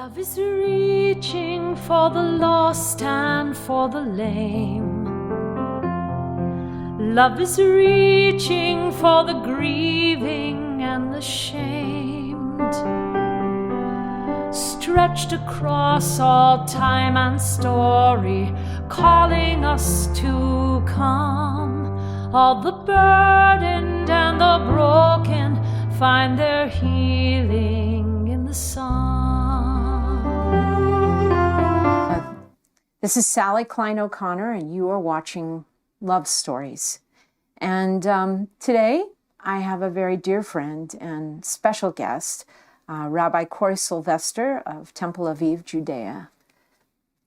Love is reaching for the lost and for the lame. Love is reaching for the grieving and the shamed. Stretched across all time and story, calling us to come. All the burdened and the broken find their healing in the sun. This is Sally Klein O'Connor, and you are watching Love Stories. And today I have a very dear friend and special guest, Rabbi Sylvester of Temple Aviv, Judea.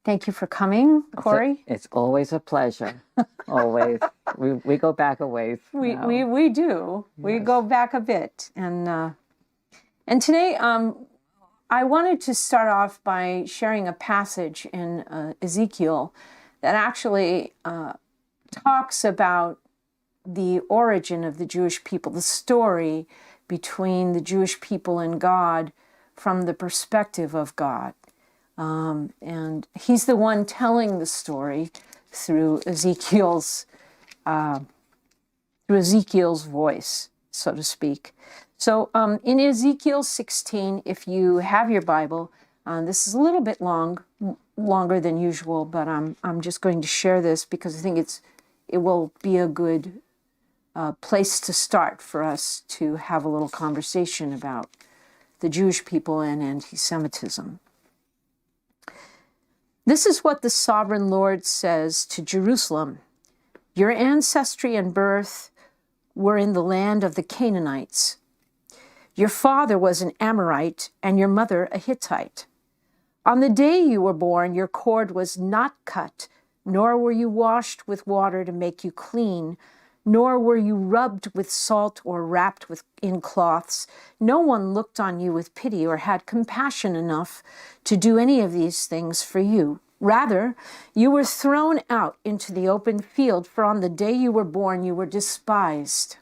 Thank you for coming, Corey. It's always a pleasure. Always. We go back a ways. We do. Yes. We go back a bit. And today I wanted to start off by sharing a passage in Ezekiel that actually talks about the origin of the Jewish people, the story between the Jewish people and God from the perspective of God. And he's the one telling the story through Ezekiel's voice, so to speak. So in Ezekiel 16, if you have your Bible, this is a little bit longer than usual, but I'm just going to share this because I think it will be a good place to start for us to have a little conversation about the Jewish people and anti-Semitism. This is what the sovereign Lord says to Jerusalem. Your ancestry and birth were in the land of the Canaanites. Your father was an Amorite and your mother a Hittite. On the day you were born, your cord was not cut, nor were you washed with water to make you clean, nor were you rubbed with salt or wrapped in cloths. No one looked on you with pity or had compassion enough to do any of these things for you. Rather, you were thrown out into the open field, for on the day you were born, you were despised.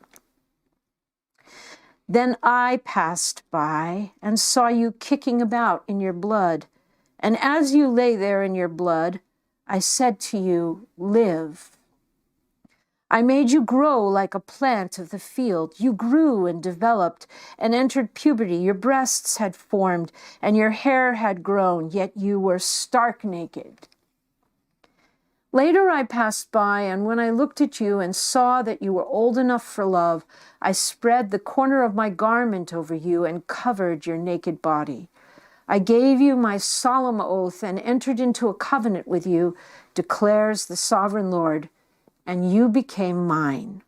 Then I passed by and saw you kicking about in your blood. And as you lay there in your blood, I said to you, live. I made you grow like a plant of the field. You grew and developed and entered puberty. Your breasts had formed and your hair had grown, yet you were stark naked. Later I passed by, and when I looked at you and saw that you were old enough for love, I spread the corner of my garment over you and covered your naked body. I gave you my solemn oath and entered into a covenant with you, declares the sovereign Lord, and you became mine.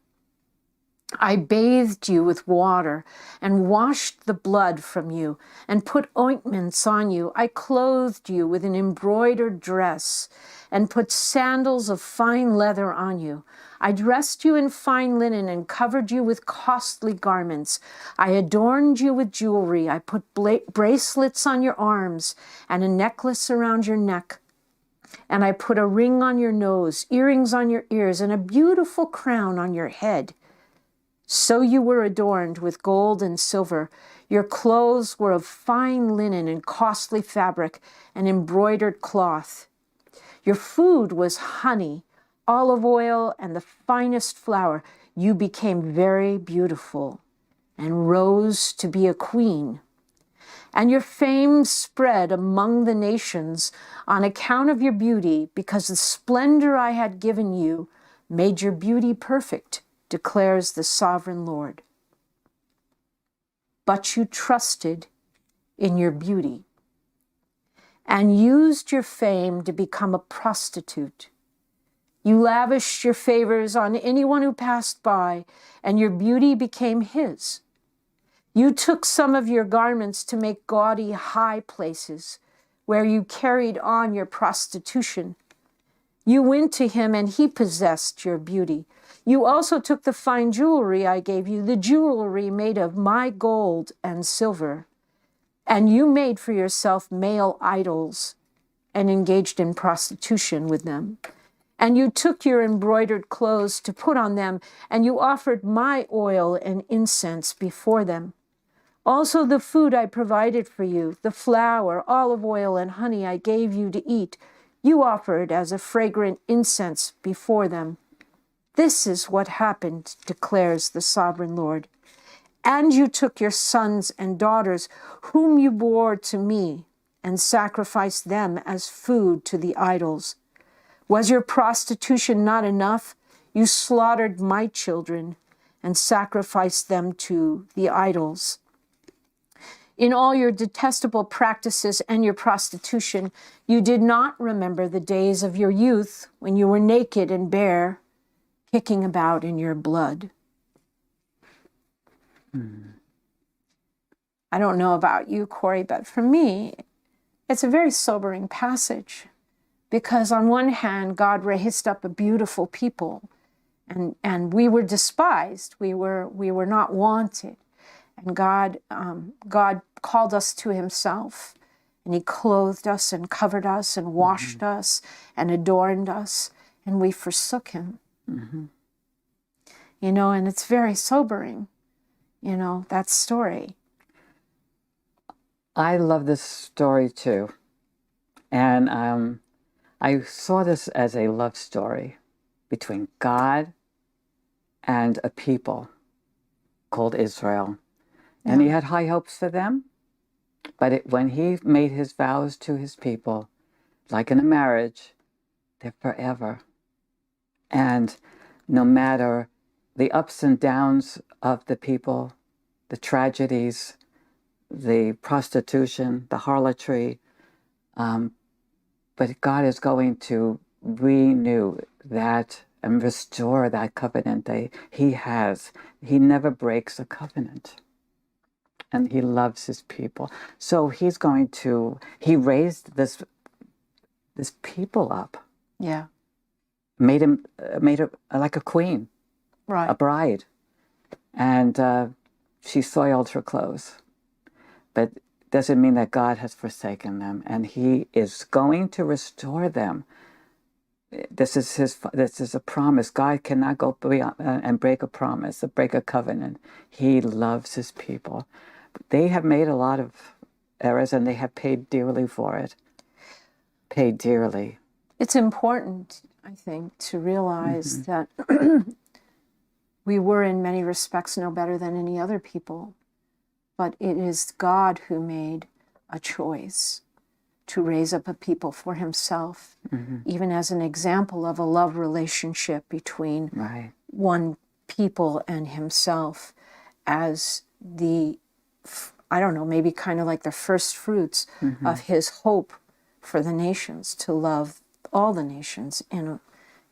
I bathed you with water and washed the blood from you and put ointments on you. I clothed you with an embroidered dress and put sandals of fine leather on you. I dressed you in fine linen and covered you with costly garments. I adorned you with jewelry. I put bracelets on your arms and a necklace around your neck. And I put a ring on your nose, earrings on your ears, and a beautiful crown on your head. So you were adorned with gold and silver. Your clothes were of fine linen and costly fabric and embroidered cloth. Your food was honey, olive oil, and the finest flour. You became very beautiful and rose to be a queen. And your fame spread among the nations on account of your beauty, because the splendor I had given you made your beauty perfect, declares the sovereign Lord. But you trusted in your beauty and used your fame to become a prostitute. You lavished your favors on anyone who passed by, and your beauty became his. You took some of your garments to make gaudy high places where you carried on your prostitution. You went to him and he possessed your beauty. You also took the fine jewelry I gave you, the jewelry made of my gold and silver. And you made for yourself male idols and engaged in prostitution with them. And you took your embroidered clothes to put on them, and you offered my oil and incense before them. Also the food I provided for you, the flour, olive oil, and honey I gave you to eat, you offered as a fragrant incense before them. This is what happened, declares the sovereign Lord. And you took your sons and daughters, whom you bore to me, and sacrificed them as food to the idols. Was your prostitution not enough? You slaughtered my children and sacrificed them to the idols. In all your detestable practices and your prostitution, you did not remember the days of your youth when you were naked and bare, kicking about in your blood. I don't know about you, Corey, but for me, it's a very sobering passage, because on one hand, God raised up a beautiful people, and we were despised. We were not wanted. And God called us to himself, and he clothed us and covered us and washed us and adorned us, and we forsook him. You know, and it's very sobering, you know, that story. I love this story too. And I saw this as a love story between God and a people called Israel. And he had high hopes for them. But when he made his vows to his people, like in a marriage, they're forever. And no matter the ups and downs of the people, the tragedies, the prostitution, the harlotry, but God is going to renew that and restore that covenant he has. He never breaks a covenant. And he loves his people. So he's going to, he raised this people up. Yeah. Made her like a queen. Right. A bride. And she soiled her clothes. But doesn't mean that God has forsaken them. And he is going to restore them. This is a promise. God cannot go beyond and break a promise, or break a covenant. He loves his people. They have made a lot of errors, and they have paid dearly for it. Paid dearly. It's important, I think, to realize that we were in many respects no better than any other people, but it is God who made a choice to raise up a people for himself, even as an example of a love relationship between one people and himself, as the, I don't know, maybe kind of like the first fruits of his hope for the nations, to love all the nations in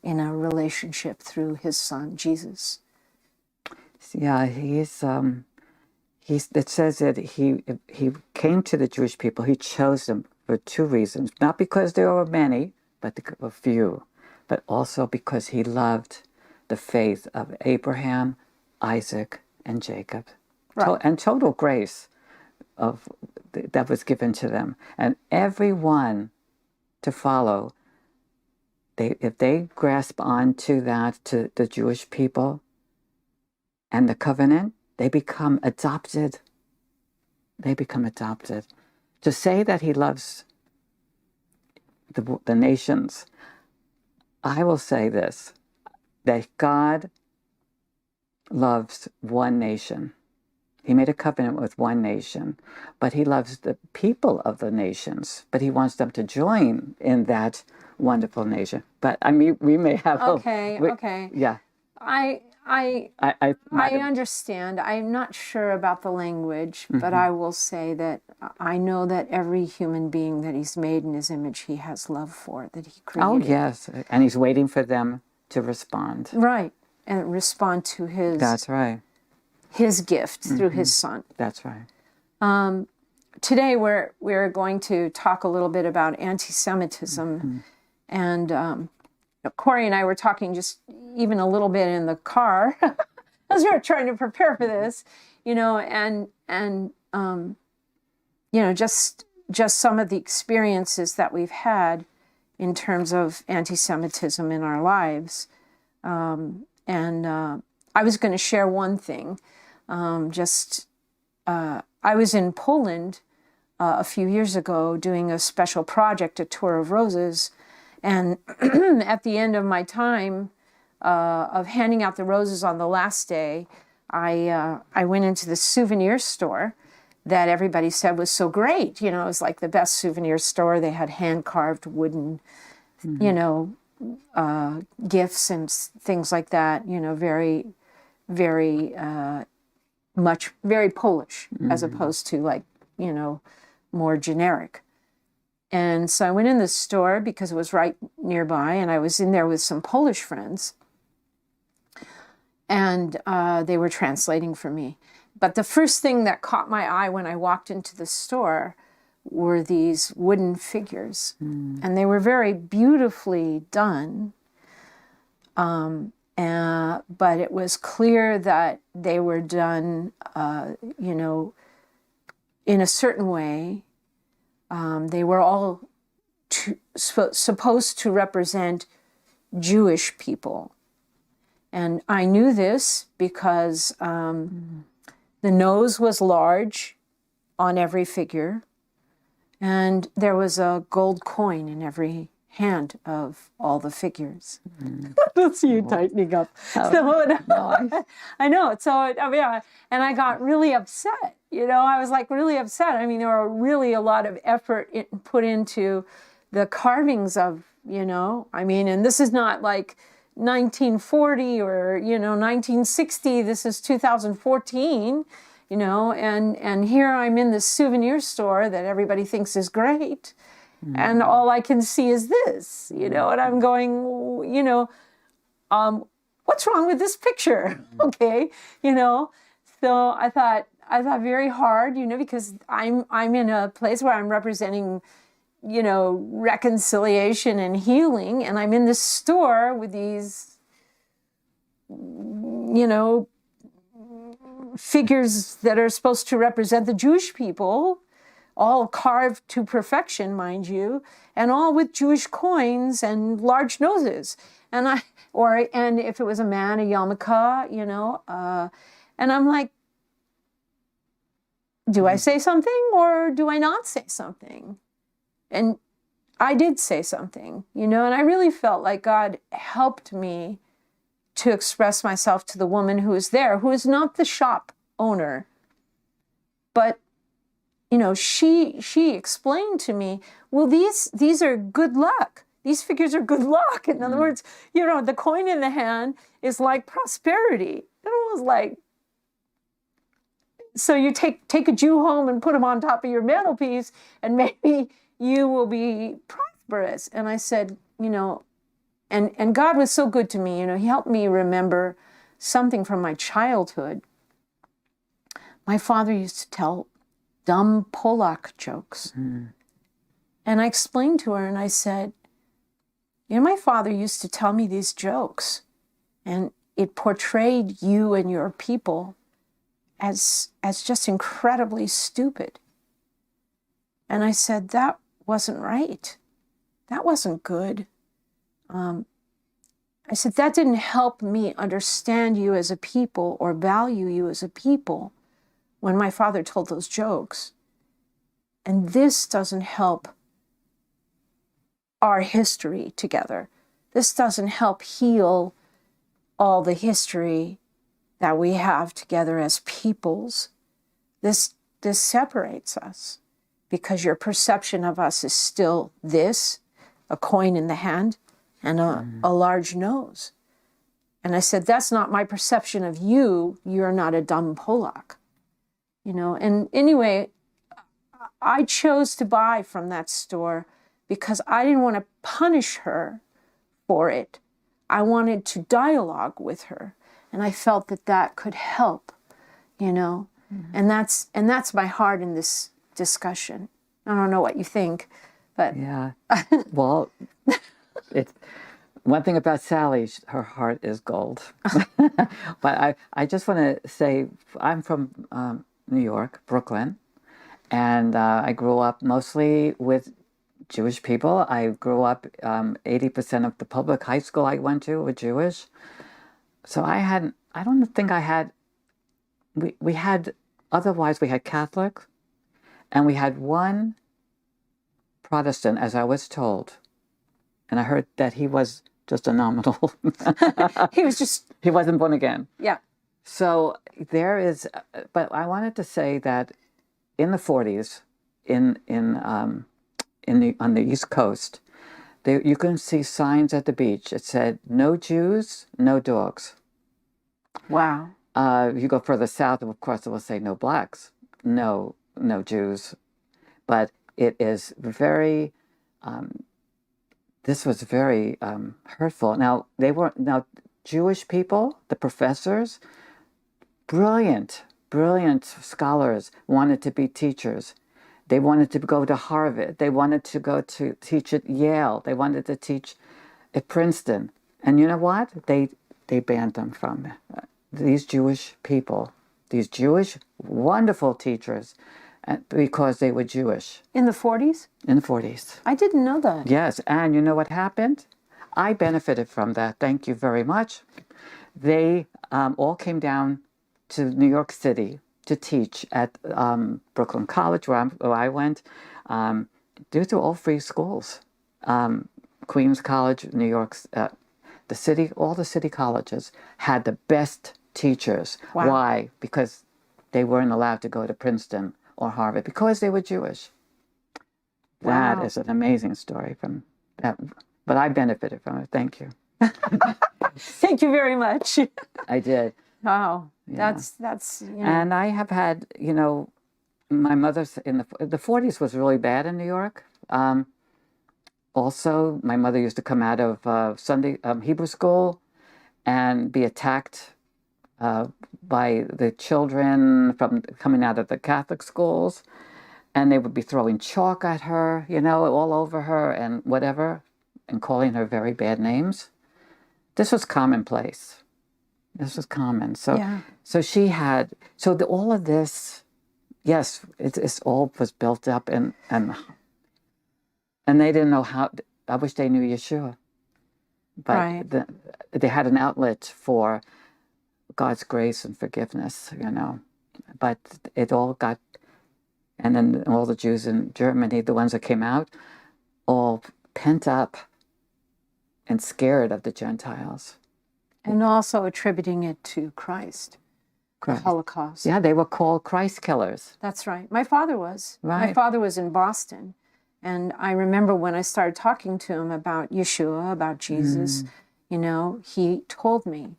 a relationship through his son, Jesus. Yeah, it says that he came to the Jewish people. He chose them for two reasons. Not because there were many, but there were few. But also because he loved the faith of Abraham, Isaac, and Jacob. Right. And total grace that was given to them. And everyone to follow, if they grasp onto that, to the Jewish people and the covenant, they become adopted. They become adopted. To say that he loves the nations, I will say this, that God loves one nation. He made a covenant with one nation, but he loves the people of the nations, but he wants them to join in that wonderful nation. But I mean, we may have... Okay. Yeah. I understand. I'm not sure about the language, but I will say that I know that every human being that he's made in his image, he has love for, that he created. Oh, yes. And he's waiting for them to respond. Right. And respond to his... That's right. His gift through his son. That's right. Today we're going to talk a little bit about anti-Semitism. And Corey and I were talking just even a little bit in the car as we were trying to prepare for this, you know, and you know, just some of the experiences that we've had in terms of anti-Semitism in our lives. I was going to share one thing, just I was in Poland a few years ago doing a special project, a tour of roses, and at the end of my time of handing out the roses on the last day, I went into the souvenir store that everybody said was so great. You know, it was like the best souvenir store. They had hand-carved wooden, you know, gifts and things like that, you know, very, very very Polish, as opposed to like, you know, more generic. And so I went in the store because it was right nearby, and I was in there with some Polish friends, and they were translating for me. But the first thing that caught my eye when I walked into the store were these wooden figures, and they were very beautifully done. But it was clear that they were done, you know, in a certain way. They were all supposed to represent Jewish people. And I knew this because the nose was large on every figure, and there was a gold coin in every hand of all the figures. That's you tightening up. I know. So, I mean, and I got really upset. You know, I was like really upset. I mean, there were really a lot of effort put into the carvings of, you know, I mean, and this is not like 1940 or, you know, 1960. This is 2014, you know, and here I'm in this souvenir store that everybody thinks is great. And all I can see is this, you know, and I'm going, you know, what's wrong with this picture? Okay, you know. So I thought very hard, you know, because I'm in a place where I'm representing, you know, reconciliation and healing, and I'm in this store with these, you know, figures that are supposed to represent the Jewish people, all carved to perfection, mind you, and all with Jewish coins and large noses. And if it was a man, a yarmulke, you know, and I'm like, do I say something or do I not say something? And I did say something, you know, and I really felt like God helped me to express myself to the woman who was there, who is not the shop owner, but you know, she explained to me, well, these are good luck. These figures are good luck. In other words, you know, the coin in the hand is like prosperity. It was like, so you take a Jew home and put him on top of your mantelpiece, and maybe you will be prosperous. And I said, you know, and God was so good to me. You know, He helped me remember something from my childhood. My father used to tell dumb Polak jokes. And I explained to her, and I said, you know, my father used to tell me these jokes, and it portrayed you and your people as just incredibly stupid. And I said, that wasn't right. That wasn't good. I said, that didn't help me understand you as a people or value you as a people when my father told those jokes. And this doesn't help our history together. This doesn't help heal all the history that we have together as peoples. This separates us because your perception of us is still this, a coin in the hand and a large nose. And I said, that's not my perception of you. You're not a dumb Polak. You know, and anyway, I chose to buy from that store because I didn't want to punish her for it. I wanted to dialogue with her, and I felt that could help, you know. And that's my heart in this discussion. I don't know what you think, but yeah. Well, it's one thing about Sally, her heart is gold. But I just want to say, I'm from New York, Brooklyn, and I grew up mostly with Jewish people. I grew up, 80% of the public high school I went to were Jewish. So I don't think I had, we had Otherwise, we had Catholic, and we had one Protestant, as I was told. And I heard that he was just a nominal. He was just... He wasn't born again. Yeah. So there is, but I wanted to say that in the 40s, on the East Coast, you can see signs at the beach. It said, "No Jews, no dogs." Wow. You go further south, of course, it will say, "No blacks, no Jews." But it is very, this was very hurtful. Now, Jewish people, the professors, brilliant scholars, wanted to be teachers. They wanted to go to Harvard. They wanted to go to teach at Yale. They wanted to teach at Princeton. And you know what? They banned them from these Jewish people, these Jewish wonderful teachers, because they were Jewish. In the 40s? In the 40s. I didn't know that. Yes, and you know what happened? I benefited from that. Thank you very much. They all came down to New York City to teach at Brooklyn College, where I went. These are all free schools. Queens College, New York's, all the city colleges had the best teachers. Wow. Why? Because they weren't allowed to go to Princeton or Harvard because they were Jewish. Wow. That is an amazing story from that, but I benefited from it. Thank you. Thank you very much. I did. Wow. Yeah. That's And I have had, my mother's in the 40s was really bad in New York. Also, my mother used to come out of Sunday Hebrew school and be attacked by the children from coming out of the Catholic schools. And they would be throwing chalk at her, all over her and whatever, and calling her very bad names. This was commonplace. This was common. So, yeah. So she had, all of this, yes, it's all was built up and they didn't know how. I wish they knew Yeshua, but right. They had an outlet for God's grace and forgiveness, But it all got, and then all the Jews in Germany, the ones that came out, all pent up and scared of the Gentiles. And also attributing it to Christ. The Holocaust. Yeah, they were called Christ killers. That's right. My father was. Right. My father was in Boston. And I remember when I started talking to him about Yeshua, about Jesus, he told me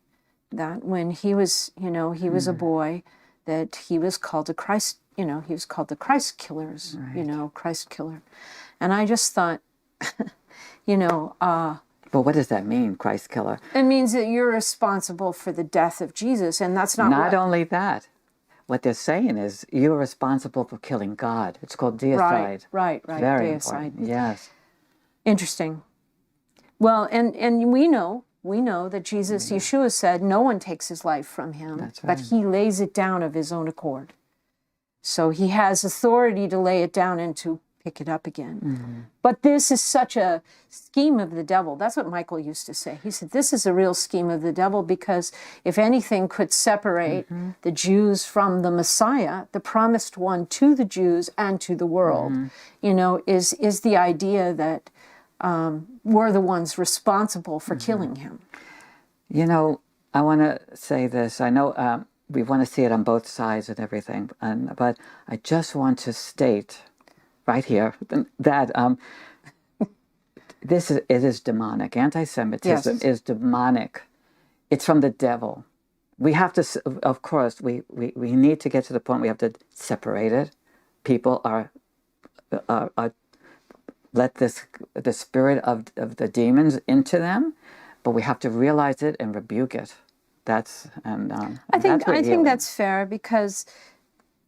that when he was, he was a boy, that he was called a Christ, he was called the Christ killers, right. Christ killer. And I just thought, But what does that mean, Christ killer? It means that you're responsible for the death of Jesus, and that's not only that. What they're saying is you're responsible for killing God. It's called deicide. Right. Very Deicide. important. Yes. Interesting. Well, and we know that Jesus, Yeshua said, no one takes his life from him, That's right. but he lays it down of his own accord. So he has authority to lay it down and to pick it up again. Mm-hmm. But this is such a scheme of the devil. That's what Michael used to say. He said, this is a real scheme of the devil because if anything could separate the Jews from the Messiah, the promised one to the Jews and to the world, is the idea that we're the ones responsible for killing him. I want to say this. I know we want to see it on both sides and everything, but I just want to state right here that it is demonic. Anti-Semitism is demonic. It's from the devil. We have to, of course, we need to get to the point we have to separate it. People are let the spirit of the demons into them, but we have to realize it and rebuke it. I think that's fair because,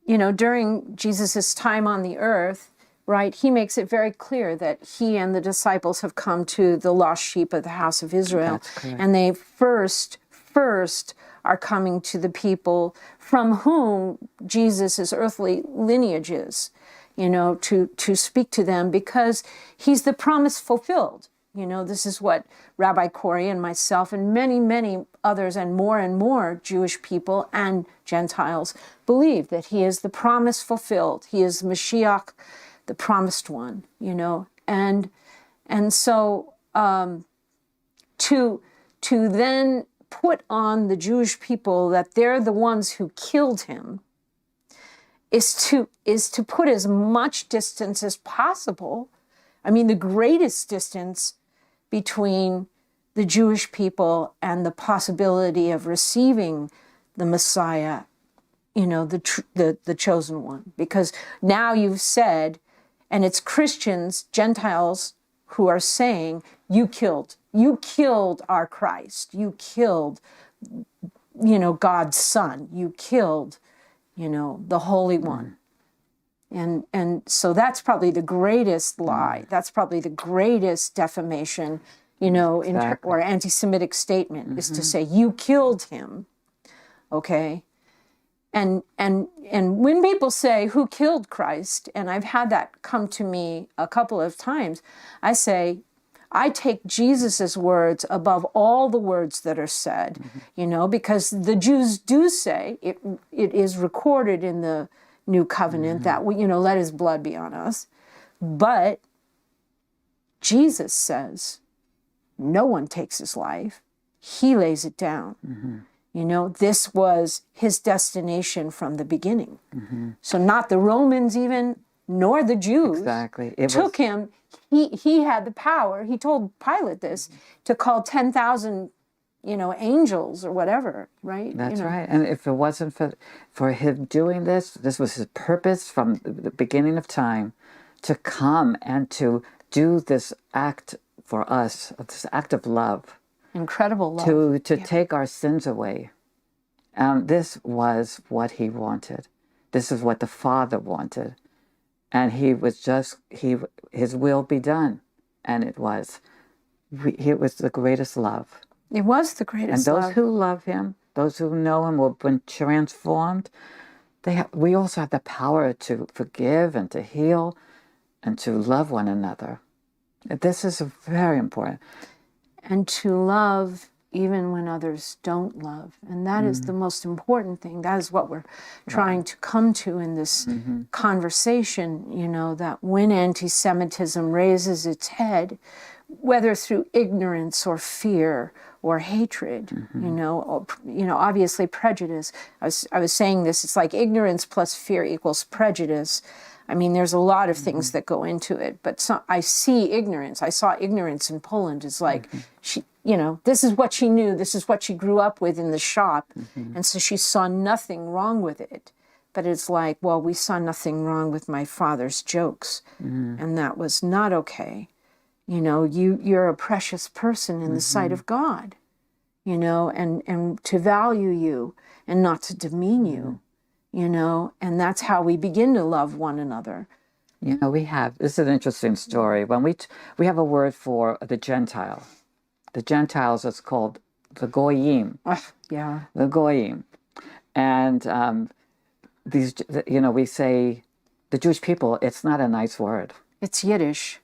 during Jesus's time on the earth, right, he makes it very clear that he and the disciples have come to the lost sheep of the house of Israel. And they first are coming to the people from whom Jesus' earthly lineage is, to speak to them because he's the promise fulfilled. You know, this is what Rabbi Corey and myself and many, many others and more Jewish people and Gentiles believe, that he is the promise fulfilled. He is Mashiach, the promised one, you know. And so to then put on the Jewish people that they're the ones who killed him is to put as much distance as possible. I mean, the greatest distance between the Jewish people and the possibility of receiving the Messiah, you know, the chosen one. Because now you've said, and it's Christians, Gentiles, who are saying, you killed our Christ. You killed, you know, God's Son. You killed, you know, the Holy One. And so that's probably the greatest lie. That's probably the greatest defamation, you know, or anti-Semitic statement, is to say, you killed him, okay? And when people say, who killed Christ, and I've had that come to me a couple of times, I say, I take Jesus's words above all the words that are said, you know, because the Jews do say, it is recorded in the New Covenant that, you know, let his blood be on us. But Jesus says, no one takes his life. He lays it down. You know, this was his destination from the beginning. So not the Romans even, nor the Jews took him. He had the power. He told Pilate this, to call 10,000, you know, angels or whatever, right? That's you know. right. And if it wasn't for him doing this was his purpose from the beginning of time, to come and to do this act for us, this act of love. Incredible love. To take our sins away. This was what he wanted. This is what the Father wanted. And he was just, his will be done. And it was. It was the greatest love. It was the greatest love. And those who love him, those who know him, who have been transformed, we also have the power to forgive and to heal and to love one another. This is very important. And to love even when others don't love. And that is the most important thing. That is what we're trying to come to in this conversation, you know, that when anti-Semitism raises its head, whether through ignorance or fear or hatred, you know, obviously prejudice. I was saying this, it's like ignorance plus fear equals prejudice. I mean, there's a lot of things that go into it, but I see ignorance. I saw ignorance in Poland. It's like, she, you know, this is what she knew. This is what she grew up with in the shop. And so she saw nothing wrong with it. But it's like, well, we saw nothing wrong with my father's jokes. And that was not okay. You know, you're a precious person in the sight of God, you know, and to value you and not to demean you. You know, and that's how we begin to love one another. You know, this is an interesting story. When we have a word for the Gentile. The Gentiles is called the Goyim. Yeah. The Goyim. And these, you know, we say the Jewish people, it's not a nice word. It's Yiddish,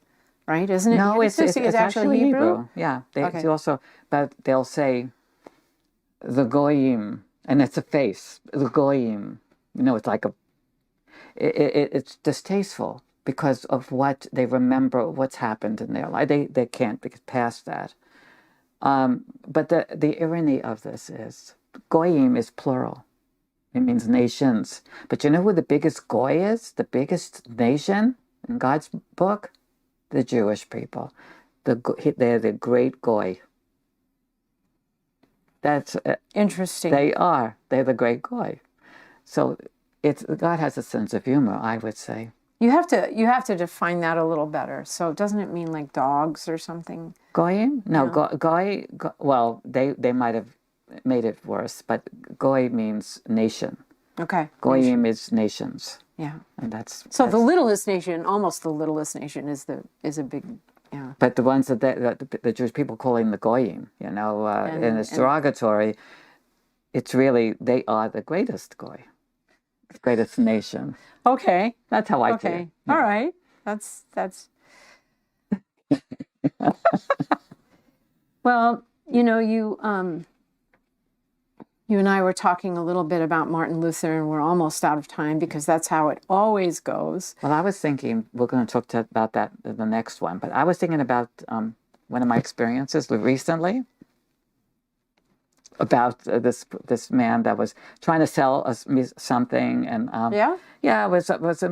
right? Isn't it? No, it's actually Hebrew. Yeah. Okay. But they'll say the Goyim, and it's a face, the Goyim. You know, it's like it's distasteful because of what they remember, what's happened in their life. They can't get past that. But the irony of this is, Goyim is plural. It means nations. But you know who the biggest Goy is? The biggest nation in God's book? The Jewish people. They're the great Goy. That's interesting. They are. They're the great Goy. So God has a sense of humor, I would say. You have to define that a little better. So doesn't it mean like dogs or something? Goyim? No, No. Goy. Well, they might have made it worse, but Goy means nation. Okay. Goyim is nations. Yeah. And that's the littlest nation, almost the littlest nation, is a big. Yeah. But the ones that the Jewish people calling the Goyim, you know, and it's derogatory. It's really, they are the greatest Goy, the greatest nation. Okay. That's how I feel. Okay. All right. That's Well, you and I were talking a little bit about Martin Luther, and we're almost out of time because that's how it always goes. Well, I was thinking, we're going to talk about that in the next one, but I was thinking about one of my experiences recently about this man that was trying to sell us something, and it was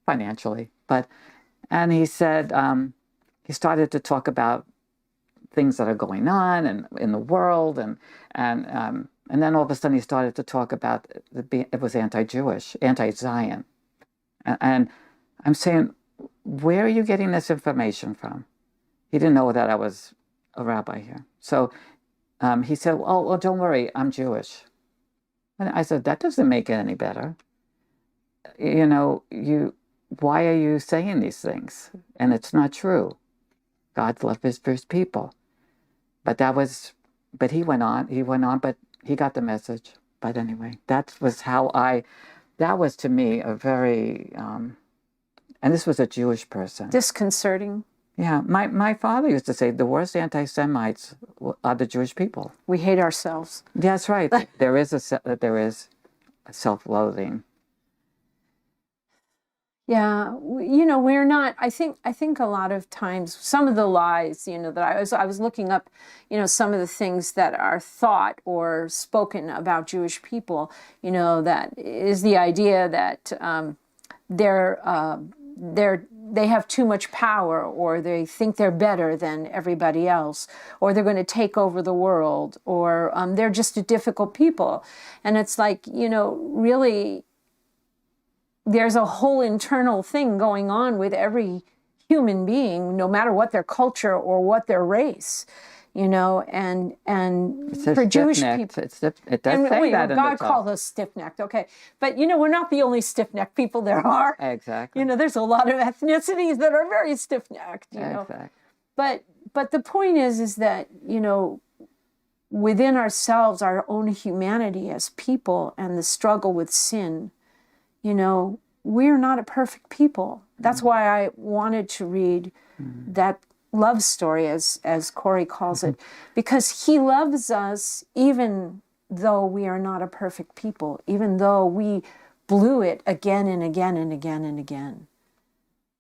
financially, and he said he started to talk about things that are going on and in the world, and then all of a sudden he started to talk about it was anti-Jewish, anti-Zion, and I'm saying, where are you getting this information from? He didn't know that I was a rabbi here, so he said, "Oh, well, don't worry, I'm Jewish." And I said, "That doesn't make it any better. Why are you saying these things? And it's not true. God loves his people." But he went on, but he got the message. But anyway, that was to me a very, and this was a Jewish person. Disconcerting. Yeah, my father used to say the worst anti-Semites are the Jewish people. We hate ourselves. That's right. There is a self-loathing. Yeah, we're not. I think a lot of times some of the lies, that I was looking up, some of the things that are thought or spoken about Jewish people. That is the idea that they have too much power, or they think they're better than everybody else, or they're going to take over the world, or they're just a difficult people. And it's like, really, there's a whole internal thing going on with every human being, no matter what their culture or what their race, and for Jewish people, it does say that in God the called us stiff-necked, okay, but we're not the only stiff-necked people there are. Exactly. There's a lot of ethnicities that are very stiff-necked. Exactly. But the point is that within ourselves, our own humanity as people, and the struggle with sin. We're not a perfect people. That's why I wanted to read that love story, as Corey calls it, because he loves us even though we are not a perfect people, even though we blew it again and again and again and again.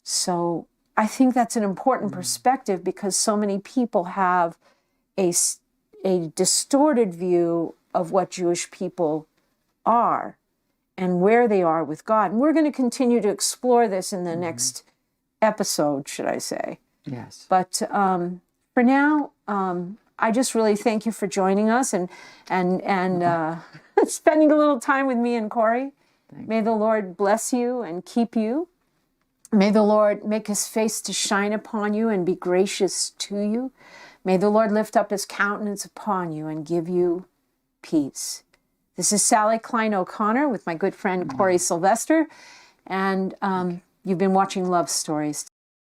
So I think that's an important perspective, because so many people have a distorted view of what Jewish people are and where they are with God. And we're going to continue to explore this in the next episode, should I say. Yes. But for now, I just really thank you for joining us and spending a little time with me and Corey. May the Lord bless you and keep you. May the Lord make his face to shine upon you and be gracious to you. May the Lord lift up his countenance upon you and give you peace. This is Sally Klein O'Connor with my good friend Corey Sylvester, and you've been watching Love Stories.